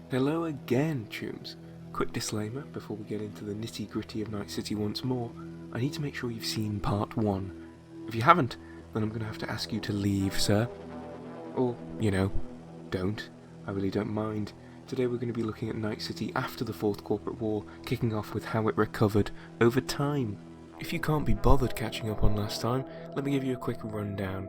Hello again, Chooms. Quick disclaimer before we get into the nitty gritty of Night City once more. I need to make sure you've seen part 1. If you haven't, then I'm going to have to ask you to leave, sir. Or, don't. I really don't mind. Today we're going to be looking at Night City after the Fourth Corporate War, kicking off with how it recovered over time. If you can't be bothered catching up on last time, let me give you a quick rundown.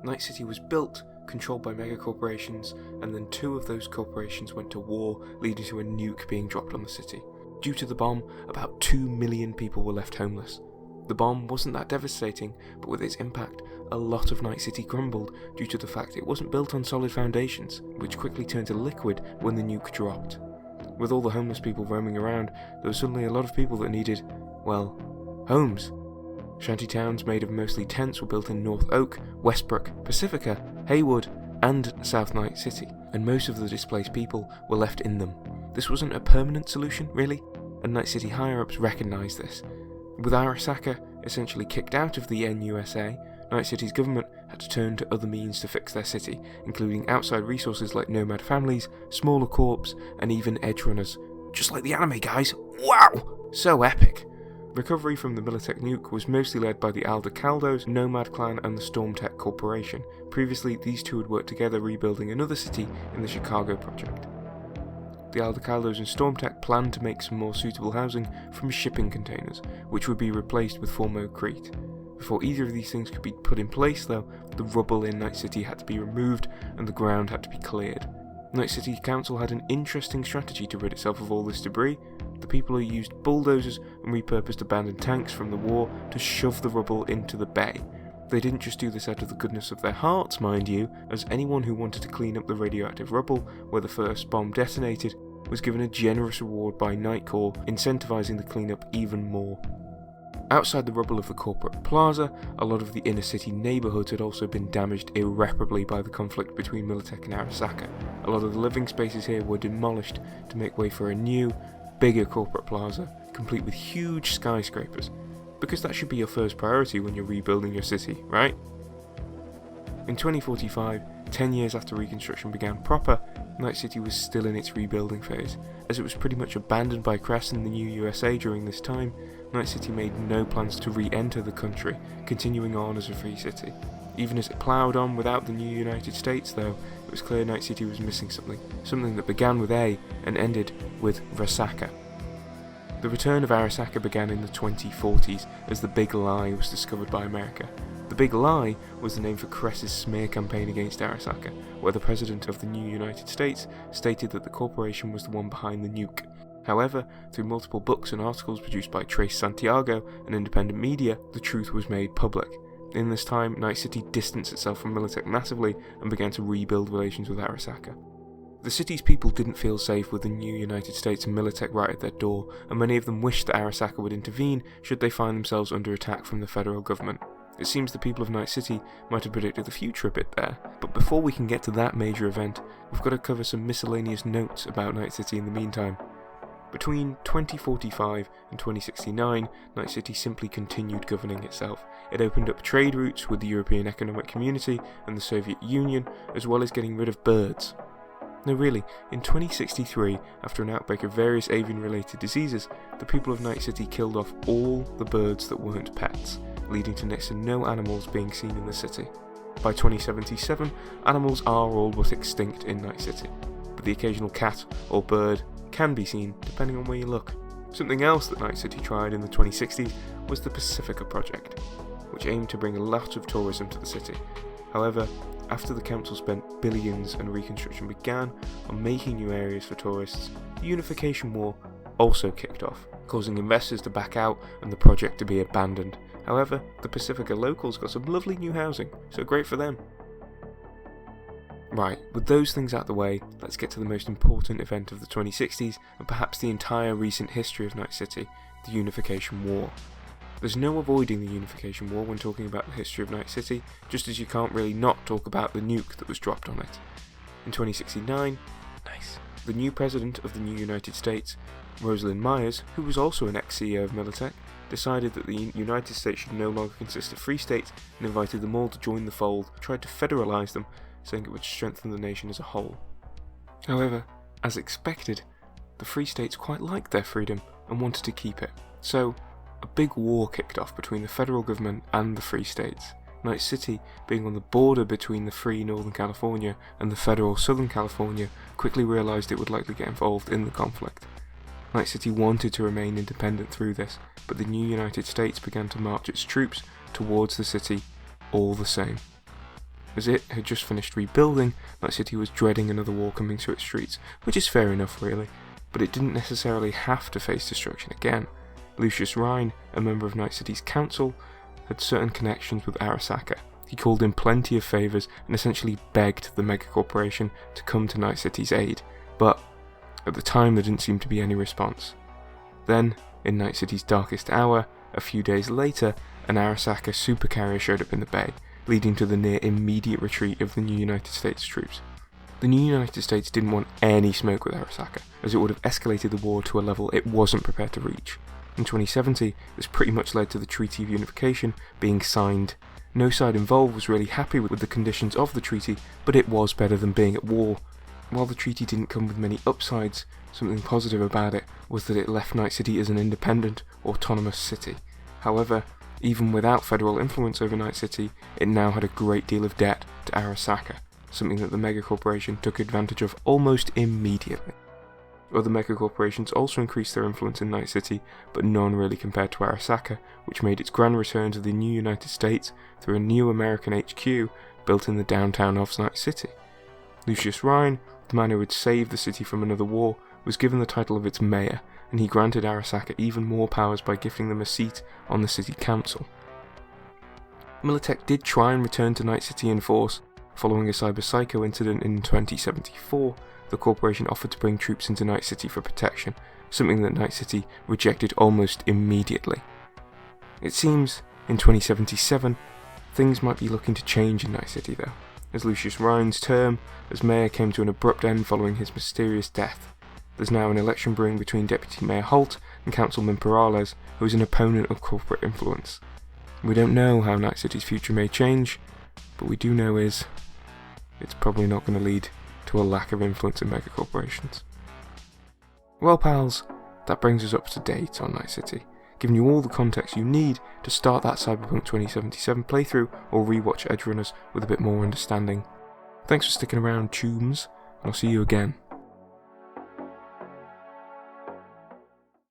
Night City was built, controlled by megacorporations, and then 2 of those corporations went to war, leading to a nuke being dropped on the city. Due to the bomb, about 2 million people were left homeless. The bomb wasn't that devastating, but with its impact, a lot of Night City crumbled due to the fact it wasn't built on solid foundations, which quickly turned to liquid when the nuke dropped. With all the homeless people roaming around, there was suddenly a lot of people that needed, homes. Shanty towns made of mostly tents were built in North Oak, Westbrook, Pacifica, Haywood, and South Night City, and most of the displaced people were left in them. This wasn't a permanent solution, really, and Night City higher-ups recognised this. With Arasaka essentially kicked out of the NUSA, Night City's government had to turn to other means to fix their city, including outside resources like nomad families, smaller corps, and even edge runners. Just like the anime, guys! Wow! So epic! Recovery from the Militech nuke was mostly led by the Aldecaldos, Nomad Clan, and the Stormtech Corporation. Previously, these 2 had worked together rebuilding another city in the Chicago project. The Aldecaldos and Stormtech planned to make some more suitable housing from shipping containers, which would be replaced with formocrete. Before either of these things could be put in place, though, the rubble in Night City had to be removed and the ground had to be cleared. Night City Council had an interesting strategy to rid itself of all this debris. The people who used bulldozers and repurposed abandoned tanks from the war to shove the rubble into the bay. They didn't just do this out of the goodness of their hearts, mind you, as anyone who wanted to clean up the radioactive rubble where the first bomb detonated was given a generous reward by Night Corps, incentivizing the cleanup even more. Outside the rubble of the corporate plaza, a lot of the inner city neighbourhoods had also been damaged irreparably by the conflict between Militech and Arasaka. A lot of the living spaces here were demolished to make way for a new, bigger corporate plaza, complete with huge skyscrapers, because that should be your first priority when you're rebuilding your city, right? In 2045, 10 years after reconstruction began proper, Night City was still in its rebuilding phase. As it was pretty much abandoned by Crest and the new USA during this time, Night City made no plans to re-enter the country, continuing on as a free city. Even as it ploughed on without the new United States, though, it was clear Night City was missing something that began with A and ended with Rasaka. The return of Arasaka began in the 2040s as the Big Lie was discovered by America. The Big Lie was the name for Cress's smear campaign against Arasaka, where the President of the new United States stated that the corporation was the one behind the nuke. However, through multiple books and articles produced by Trace Santiago and independent media, the truth was made public. In this time, Night City distanced itself from Militech massively and began to rebuild relations with Arasaka. The city's people didn't feel safe with the new United States and Militech right at their door, and many of them wished that Arasaka would intervene should they find themselves under attack from the federal government. It seems the people of Night City might have predicted the future a bit there, but before we can get to that major event, we've got to cover some miscellaneous notes about Night City in the meantime. Between 2045 and 2069, Night City simply continued governing itself. It opened up trade routes with the European Economic Community and the Soviet Union, as well as getting rid of birds. No, really, in 2063, after an outbreak of various avian-related diseases, the people of Night City killed off all the birds that weren't pets, leading to next to no animals being seen in the city. By 2077, animals are all but extinct in Night City, but the occasional cat or bird can be seen depending on where you look. Something else that Night City tried in the 2060s was the Pacifica project, which aimed to bring a lot of tourism to the city. However, after the council spent billions and reconstruction began on making new areas for tourists, the Unification War also kicked off, causing investors to back out and the project to be abandoned. However, the Pacifica locals got some lovely new housing, so great for them. Right, with those things out the way, let's get to the most important event of the 2060s and perhaps the entire recent history of Night City, the Unification War. There's no avoiding the Unification War when talking about the history of Night City, just as you can't really not talk about the nuke that was dropped on it. In 2069, the new president of the new United States, Rosalind Myers, who was also an ex-CEO of Militech, decided that the United States should no longer consist of free states and invited them all to join the fold, tried to federalize them, saying it would strengthen the nation as a whole. However, As expected, the Free States quite liked their freedom and wanted to keep it, so a big war kicked off between the federal government and the Free States. Night City, being on the border between the free Northern California and the federal Southern California, quickly realised it would likely get involved in the conflict. Night City wanted to remain independent through this, but the new United States began to march its troops towards the city all the same. As it had just finished rebuilding, Night City was dreading another war coming to its streets, which is fair enough really, but it didn't necessarily have to face destruction again. Lucius Rhine, a member of Night City's council, had certain connections with Arasaka. He called in plenty of favours and essentially begged the megacorporation to come to Night City's aid, but at the time there didn't seem to be any response. Then, in Night City's darkest hour, a few days later, an Arasaka supercarrier showed up in the bay, leading to the near immediate retreat of the new United States troops. The new United States didn't want any smoke with Arasaka, as it would have escalated the war to a level it wasn't prepared to reach. In 2070, this pretty much led to the Treaty of Unification being signed. No side involved was really happy with the conditions of the treaty, but it was better than being at war. While the treaty didn't come with many upsides, something positive about it was that it left Night City as an independent, autonomous city. However, even without federal influence over Night City, it now had a great deal of debt to Arasaka, something that the megacorporation took advantage of almost immediately. Other megacorporations also increased their influence in Night City, but none really compared to Arasaka, which made its grand return to the new United States through a new American HQ built in the downtown of Night City. Lucius Rhine, the man who had saved the city from another war, was given the title of its mayor, and he granted Arasaka even more powers by gifting them a seat on the city council. Militech did try and return to Night City in force. Following a Cyber Psycho incident in 2074, the corporation offered to bring troops into Night City for protection, something that Night City rejected almost immediately. It seems, in 2077, things might be looking to change in Night City though, as Lucius Rhine's term as mayor came to an abrupt end following his mysterious death. There's now an election brewing between Deputy Mayor Holt and Councilman Perales, who is an opponent of corporate influence. We don't know how Night City's future may change, but we do know is it's probably not going to lead to a lack of influence in megacorporations. Well pals, that brings us up to date on Night City, giving you all the context you need to start that Cyberpunk 2077 playthrough or rewatch Edgerunners with a bit more understanding. Thanks for sticking around, Tooms, and I'll see you again